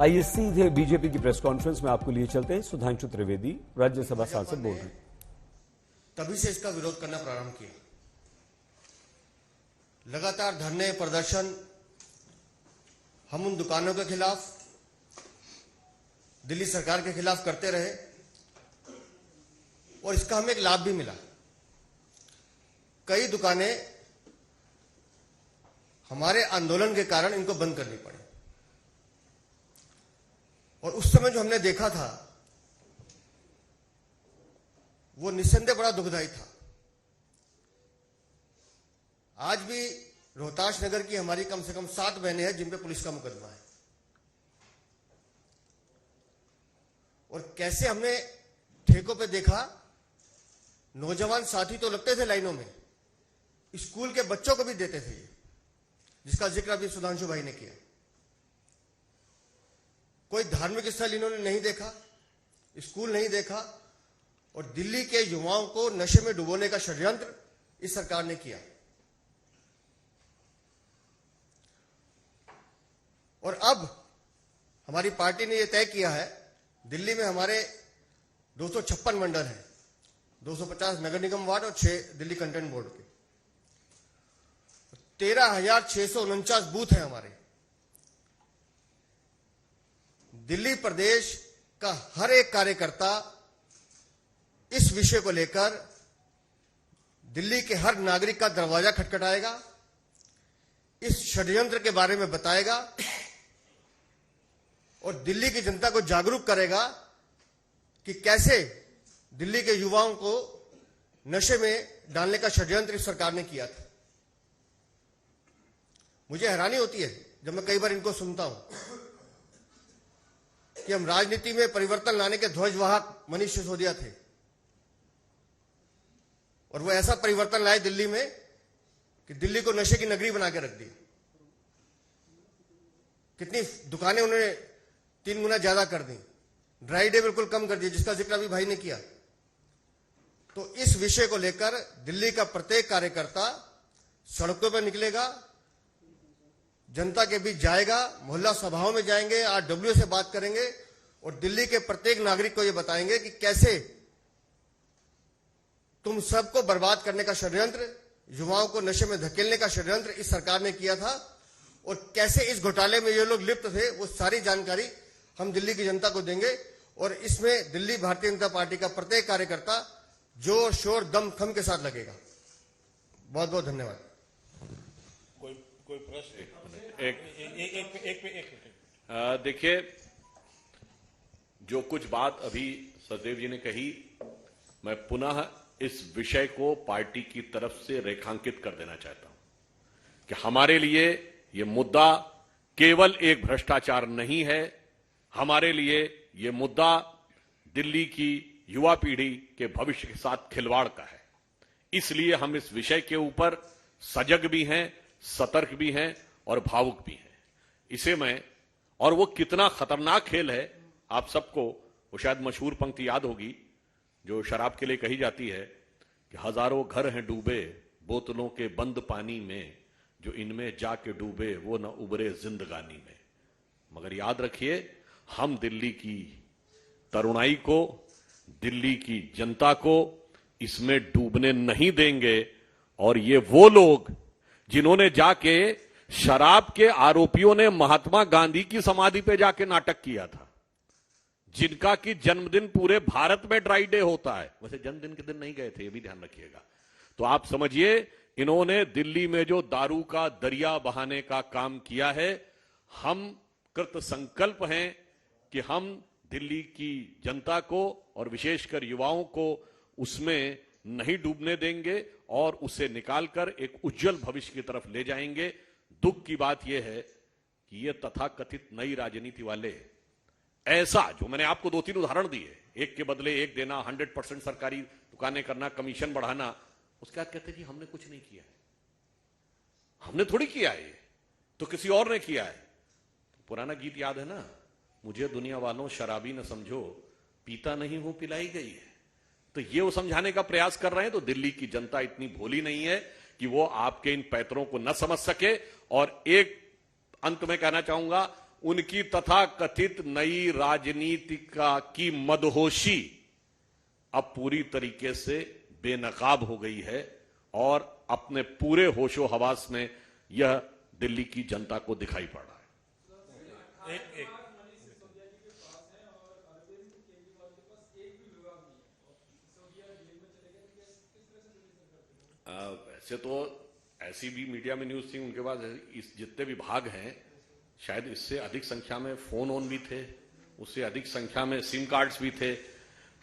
आइए सीधे बीजेपी की प्रेस कॉन्फ्रेंस में आपको लिए चलते हैं। सुधांशु त्रिवेदी राज्यसभा सांसद बोल रहे हैं। तभी से इसका विरोध करना प्रारंभ किया। लगातार धरने प्रदर्शन हम उन दुकानों के खिलाफ, दिल्ली सरकार के खिलाफ करते रहे और इसका हमें एक लाभ भी मिला। कई दुकानें हमारे आंदोलन के कारण इनको बंद करनी पड़ी और उस समय जो हमने देखा था वो निस्संदेह बड़ा दुखदायी था। आज भी रोहतास नगर की हमारी कम से कम 7 बहनें हैं जिन पे पुलिस का मुकदमा है। और कैसे हमने ठेकों पे देखा, नौजवान साथी तो लगते थे लाइनों में, स्कूल के बच्चों को भी देते थे, जिसका जिक्र अभी सुधांशु भाई ने किया। कोई धार्मिक स्थल इन्होंने नहीं देखा, स्कूल नहीं देखा और दिल्ली के युवाओं को नशे में डुबोने का षड्यंत्र इस सरकार ने किया। और अब हमारी पार्टी ने यह तय किया है, दिल्ली में हमारे 256 मंडल हैं, 250 नगर निगम वार्ड और 6 दिल्ली कंटेंट बोर्ड के, 13,649 बूथ हैं हमारे। दिल्ली प्रदेश का हर एक कार्यकर्ता इस विषय को लेकर दिल्ली के हर नागरिक का दरवाजा खटखटाएगा, इस षड्यंत्र के बारे में बताएगा और दिल्ली की जनता को जागरूक करेगा कि कैसे दिल्ली के युवाओं को नशे में डालने का षड्यंत्र इस सरकार ने किया था। मुझे हैरानी होती है जब मैं कई बार इनको सुनता हूं कि हम राजनीति में परिवर्तन लाने के ध्वजवाहक मनीष सिसोदिया थे और वो ऐसा परिवर्तन लाए दिल्ली में कि दिल्ली को नशे की नगरी बना के रख दी। कितनी दुकानें उन्होंने 3 गुना ज्यादा कर दी, ड्राई डे बिल्कुल कम कर दिया, जिसका जिक्र अभी भाई ने किया। तो इस विषय को लेकर दिल्ली का प्रत्येक कार्यकर्ता सड़कों पर निकलेगा, जनता के बीच जाएगा, मोहल्ला सभाओं में जाएंगे, आरडब्ल्यू से बात करेंगे और दिल्ली के प्रत्येक नागरिक को यह बताएंगे कि कैसे तुम सबको बर्बाद करने का षड्यंत्र, युवाओं को नशे में धकेलने का षड्यंत्र इस सरकार ने किया था और कैसे इस घोटाले में ये लोग लिप्त थे, वो सारी जानकारी हम दिल्ली की जनता को देंगे। और इसमें दिल्ली भारतीय जनता पार्टी का प्रत्येक कार्यकर्ता जोर शोर दम खम के साथ लगेगा। बहुत बहुत धन्यवाद। कोई प्रश्न? देखिए, जो कुछ बात अभी सचदेव जी ने कही, मैं पुनः इस विषय को पार्टी की तरफ से रेखांकित कर देना चाहता हूं कि हमारे लिए यह मुद्दा केवल एक भ्रष्टाचार नहीं है, हमारे लिए यह मुद्दा दिल्ली की युवा पीढ़ी के भविष्य के साथ खिलवाड़ का है। इसलिए हम इस विषय के ऊपर सजग भी हैं, सतर्क भी हैं और भावुक भी हैं। इसे मैं, और वो कितना खतरनाक खेल है, आप सबको वो शायद मशहूर पंक्ति याद होगी जो शराब के लिए कही जाती है कि हजारों घर हैं डूबे बोतलों के बंद पानी में, जो इनमें जाके डूबे वो न उबरे जिंदगानी में। मगर याद रखिए, हम दिल्ली की तरुणाई को, दिल्ली की जनता को इसमें डूबने नहीं देंगे। और ये वो लोग जिन्होंने जाके, शराब के आरोपियों ने महात्मा गांधी की समाधि पे जाके नाटक किया था, जिनका कि जन्मदिन पूरे भारत में ड्राई डे होता है, वैसे जन्मदिन के दिन नहीं गए थे, ये भी ध्यान रखिएगा। तो आप समझिए, इन्होंने दिल्ली में जो दारू का दरिया बहाने का काम किया है, हम कृत संकल्प हैं कि हम दिल्ली की जनता को और विशेषकर युवाओं को उसमें नहीं डूबने देंगे और उसे निकालकर एक उज्जवल भविष्य की तरफ ले जाएंगे। दुख की बात यह है कि ये तथाकथित नई राजनीति वाले ऐसा, जो मैंने आपको 2-3 उदाहरण दिए, एक के बदले एक देना, 100% सरकारी दुकानें करना, कमीशन बढ़ाना, उसके बाद कहते जी हमने कुछ नहीं किया है। हमने थोड़ी किया है, तो किसी और ने किया है। पुराना गीत याद है ना, मुझे दुनिया वालों शराबी न समझो, पीता नहीं हूं पिलाई गई है। तो ये वो समझाने का प्रयास कर रहे हैं। तो दिल्ली की जनता इतनी भोली नहीं है कि वो आपके इन पैतरों को न समझ सके। और एक अंत में कहना चाहूंगा, उनकी तथाकथित नई राजनीति की मदहोशी अब पूरी तरीके से बेनकाब हो गई है और अपने पूरे होशो हवास में यह दिल्ली की जनता को दिखाई पड़ रहा है। वैसे तो ऐसी भी मीडिया में न्यूज थी, उनके पास इस जितने विभाग हैं शायद इससे अधिक संख्या में फोन ऑन भी थे, उससे अधिक संख्या में सिम कार्ड्स भी थे।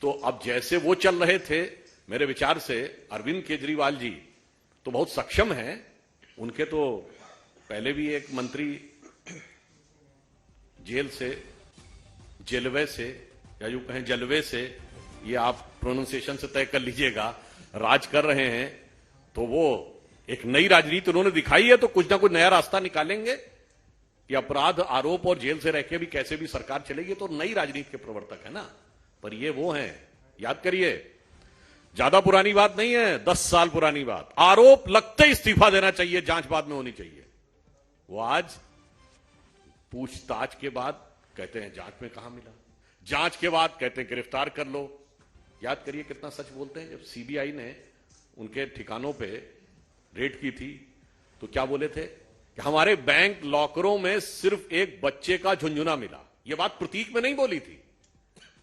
तो अब जैसे वो चल रहे थे, मेरे विचार से अरविंद केजरीवाल जी तो बहुत सक्षम हैं। उनके तो पहले भी एक मंत्री जेल से, जेलवे से, या यूं कहें जलवे से, ये आप प्रोनाउंसिएशन से तय कर लीजिएगा, राज कर रहे हैं। तो वो एक नई राजनीति उन्होंने दिखाई है, तो कुछ ना कुछ नया रास्ता निकालेंगे कि अपराध, आरोप और जेल से रह के भी कैसे भी सरकार चलेगी। तो नई राजनीति के प्रवर्तक है ना, पर ये वो हैं, याद करिए, ज्यादा पुरानी बात नहीं है, 10 साल पुरानी बात। आरोप लगते इस्तीफा देना चाहिए, जांच बाद में होनी चाहिए। वो आज पूछताछ के बाद कहते हैं जांच में कहां मिला, जांच के बाद कहते हैं गिरफ्तार कर लो। याद करिए कितना सच बोलते हैं। जब सीबीआई ने उनके ठिकानों पे रेड की थी तो क्या बोले थे कि हमारे बैंक लॉकरों में सिर्फ एक बच्चे का झुंझुना मिला। यह बात प्रतीक में नहीं बोली थी,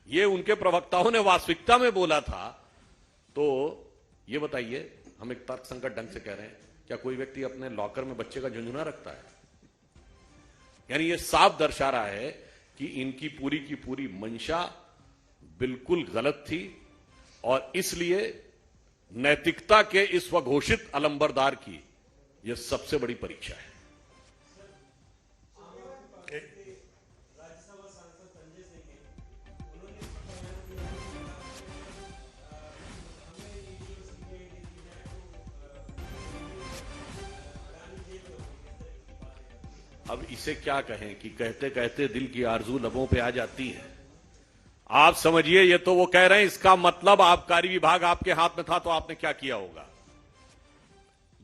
ये उनके प्रवक्ताओं ने वास्तविकता में बोला था। तो ये बताइए, हम एक तर्कसंगत ढंग से कह रहे हैं, क्या कोई व्यक्ति अपने लॉकर में बच्चे का झुंझुना रखता है? यानी ये साफ दर्शा रहा है कि इनकी पूरी की पूरी मंशा बिल्कुल गलत थी और इसलिए नैतिकता के इस स्वघोषित अलंबरदार की यह सबसे बड़ी परीक्षा है। अब इसे क्या कहें कि कहते कहते दिल की आरजू लबों पे आ जाती है। आप समझिए, ये तो वो कह रहे हैं, इसका मतलब आबकारी विभाग आपके हाथ में था तो आपने क्या किया होगा।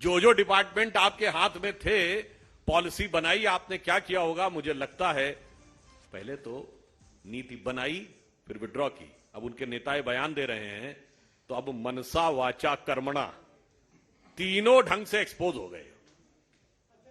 जो जो डिपार्टमेंट आपके हाथ में थे, पॉलिसी बनाई, आपने क्या किया होगा। मुझे लगता है पहले तो नीति बनाई, फिर विड्रॉ की। अब उनके नेताएं बयान दे रहे हैं तो अब मनसा वाचा कर्मणा तीनों ढंग से एक्सपोज हो गए।